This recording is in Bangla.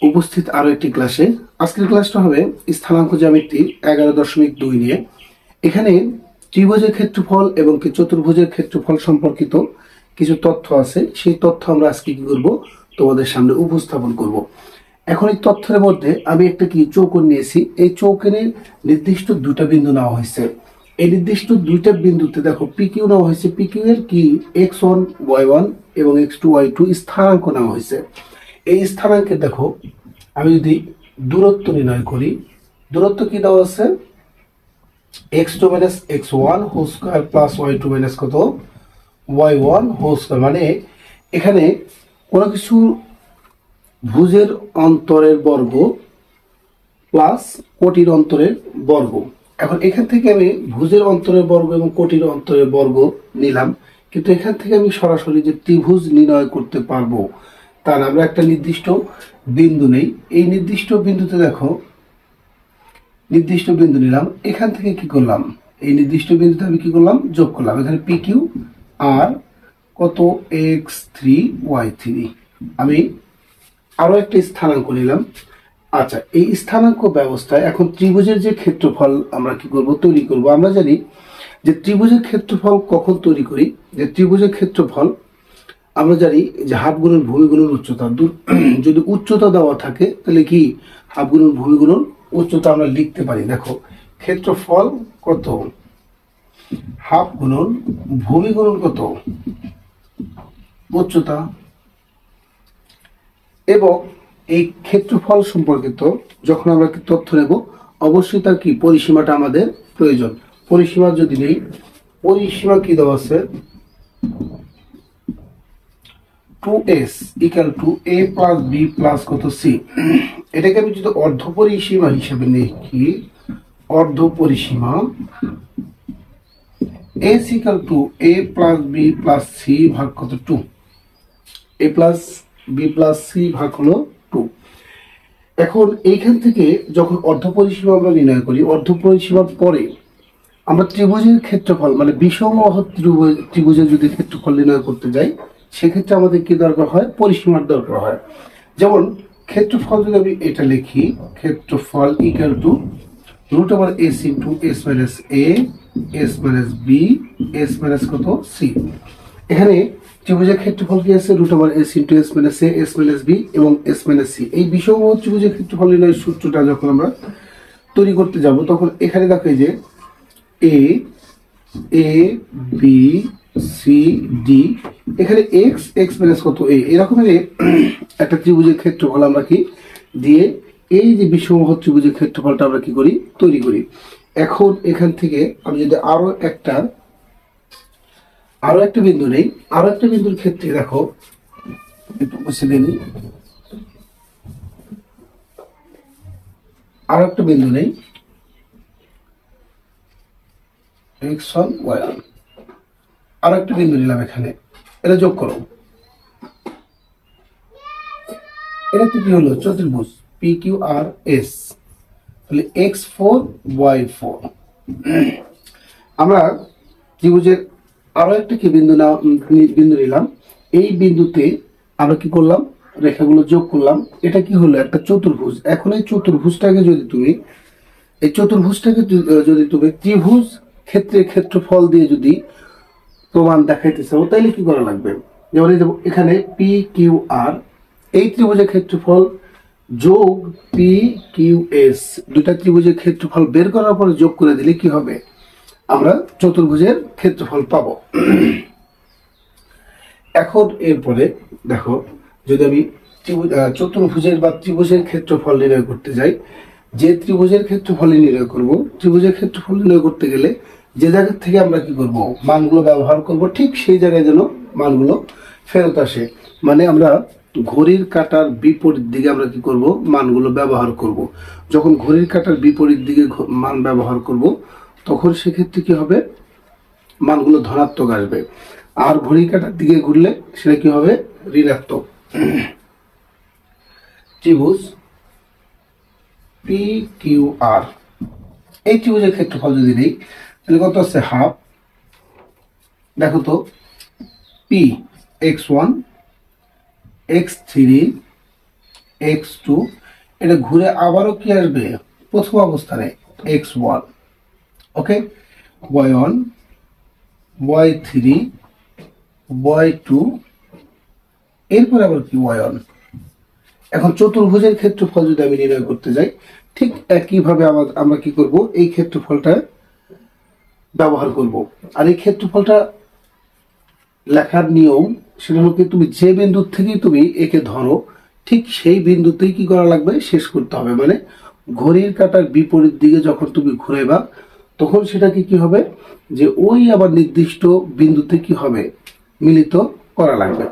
উপস্থিত আরো একটি ক্লাসে। আজকের ক্লাসটা হবে স্থানাঙ্ক জ্যামিতি 11.2 নিয়ে। এখানে ত্রিভুজের ক্ষেত্রফল এবং চতুর্ভুজের ক্ষেত্রফল সম্পর্কিত কিছু তথ্য আছে। সেই তথ্য আমরা আজকে কি করব, তোমাদের সামনে উপস্থাপন করব। এখন এই তথ্যের মধ্যে আমি একটা চৌকোণ নিয়েছি। এই চৌকোণের নির্দিষ্ট দুটা বিন্দু নেওয়া হয়েছে। এই নির্দিষ্ট দুইটা বিন্দুতে দেখো পিকিউ নেওয়া হয়েছে। পিকিউ এর কি x1 y1 এবং x2 y2 স্থানাঙ্ক নেওয়া হয়েছে। এই স্থানাঙ্কে দেখো আমি যদি দূরত্ব নির্ণয় করি, দূরত্ব কি দেওয়া আছে, x2 minus x1 whole square plus y2 minus কত y1 হোল স্কয়ার। মানে এখানে কোনো কিছু ভুজের অন্তরের বর্গ প্লাস কোটির অন্তরের বর্গ। এখন এখান থেকে আমি ভুজের অন্তরের বর্গ এবং কোটির অন্তরের বর্গ নিলাম, কিন্তু এখান থেকে আমি সরাসরি যে ত্রিভুজ নির্ণয় করতে পারবো তা না। আমরা একটা নির্দিষ্ট বিন্দু নেই। এই নির্দিষ্ট বিন্দুতে দেখো নির্দিষ্ট বিন্দু নিলাম। এখান থেকে কি করলাম, এই নির্দিষ্ট বিন্দুতে আমি কি করলাম, যোগ করলাম। এখানে পি কিউ আর কত x3 y3। আমি আরো একটা স্থানাঙ্ক নিলাম। আচ্ছা, এই স্থানাঙ্ক ব্যবস্থায় এখন ত্রিভুজের যে ক্ষেত্রফল আমরা কি করব, তৈরি করব। আমরা জানি যে ত্রিভুজের ক্ষেত্রফল কখন তৈরি করি, যে ত্রিভুজের ক্ষেত্রফল আমরা জানি যে হাফ গুণন ভূমি গুণন উচ্চতা। যদি উচ্চতা দেওয়া থাকে তাহলে কি হাফ গুণন ভূমি গুণন উচ্চতা আমরা লিখতে পারি। দেখো ক্ষেত্রফল কত, হাফ গুণন ভূমি গুণন কত উচ্চতা। এবং এই ক্ষেত্রফল সম্পর্কিত যখন আমরা তথ্য নেব, অবশ্যই তার কি পরিসীমাটা আমাদের প্রয়োজন। পরিসীমা যদি নেই, পরিসীমা কি দেওয়া আছে, 2s equal to a plus b plus কত c। এটাকে আমি যদি অর্ধ পরিসীমা হিসেবে লিখি, অর্ধ পরিসীমা s equal to a plus b plus c ভাগ কত 2। a plus b plus c ভাগ হলো 2। এখন এইখান থেকে যখন অর্ধ পরিসীমা আমরা নির্ণয় করি, অর্ধ পরিসীমার পরে আমরা ত্রিভুজের ক্ষেত্রফল মানে বিষমবাহু ত্রিভুজের যদি ক্ষেত্রফল নির্ণয় করতে যাই, সেক্ষেত্রে আমাদের কি দরকার হয়, পরিসীমার দরকার হয়। যেমন ক্ষেত্রফল যদি আমি এটা লিখি, ক্ষেত্রফল equal to root over s into s minus a s minus b s minus কত সি। এখানে ত্রিভুজের ক্ষেত্রফল কি আছে, root over s into s minus a s minus b এবং এস মাইনাস সি। এই বিষমবাহু ত্রিভুজের ক্ষেত্রফল নির্ণয়ের সূত্রটা যখন আমরা তৈরি করতে যাব, তখন এখানে দেখো এই যে এ এ বি সি ডি, এখানে এক্স এক্স মাইনাস কত এ, এরকমের একটা ত্রিভুজের ক্ষেত্রফল আমরা কি দিয়ে এই যে বিষমবাহু ত্রিভুজের ক্ষেত্রফলটা আমরা কি করি, তৈরি করি। এখন এখান থেকে আমি যদি আরো একটা বিন্দু নেই, আরো একটা বিন্দুর ক্ষেত্রে দেখো একটু মুছে দিই, আরো একটা বিন্দু নেই x1 y1, আরো একটা বিন্দু নিলাম। এখানে এটা যোগ করো, এটা কি হলো, চতুর্ভুজ পি কিউ আর এস। তাহলে x4 y4। আমরা ত্রিভুজের আরো একটা কি বিন্দু নিলাম। এই বিন্দুতে আমরা কি করলাম, রেখাগুলো যোগ করলাম। এটা কি হলো, একটা চতুর্ভুজ। এখন এই চতুর্ভুজটাকে যদি তুমি ত্রিভুজ ক্ষেত্রফল দিয়ে যদি প্রমাণ দেখাইতে চাও, তাইলে কি করা লাগবে, যেমন এখানে পি কিউ আর, এই ত্রিভুজের ক্ষেত্রফল যোগ পি কিউ এস, দুটা ত্রিভুজের ক্ষেত্রফল বের করার পরে যোগ করে দিলে কি হবে, আমরা চতুর্ভুজের ক্ষেত্রফল পাবো। এখন এরপরে দেখো, যদি আমি চতুর্ভুজের বা ত্রিভুজের ক্ষেত্রফল নির্ণয় করতে যাই, যে ত্রিভুজের ক্ষেত্রফল নির্ণয় করব, ত্রিভুজের ক্ষেত্রফল নির্ণয় করতে গেলে যে জায়গা থেকে আমরা কি করব, মানগুলো ব্যবহার করব, ঠিক সেই জায়গায় যেন মানগুলো ফেরত আসে। মানে আমরা ঘড়ির কাঁটার বিপরীত দিকে আমরা কি করব, মানগুলো ব্যবহার করব। যখন ঘড়ির কাঁটার বিপরীত দিকে মান ব্যবহার করব, তখন সেক্ষেত্রে কি হবে, মানগুলো ধনাত্মক আসবে। আর ঘড়ির কাঁটার দিকে ঘুরলে সেটা কি হবে, ঋণাত্মক। ত্রিভুজ পি কিউ আর, এই ত্রিভুজের ক্ষেত্রফল যদি নেই, তাহলে কত আছে, হাফ। দেখো তো পি x1 x3 x2, এটা ঘুরে আবারও কি আসবে প্রথম অবস্থানে x1, ওকে, y1, y3, y2, এরপর আবার কি y1। এখন চতুর্ভুজের ক্ষেত্রফল যদি আমি নির্ণয় করতে যাই, ঠিক একইভাবে আমরা কি করব, এই ক্ষেত্রফলটা ব্যবহার করব। আর এই ক্ষেত্রফলটা লেখার নিয়ম সেটা হলো কি, তুমি যে বিন্দু থেকেই তুমি একে ধরো ঠিক সেই বিন্দুতেই কি করা লাগবে, শেষ করতে হবে। মানে ঘড়ির কাঁটার বিপরীত দিকে যখন তুমি ঘুরাইবা তখন সেটাকে কি হবে, যে ওই আবার নির্দিষ্ট বিন্দুতে কি হবে, মিলিত করা লাগবে।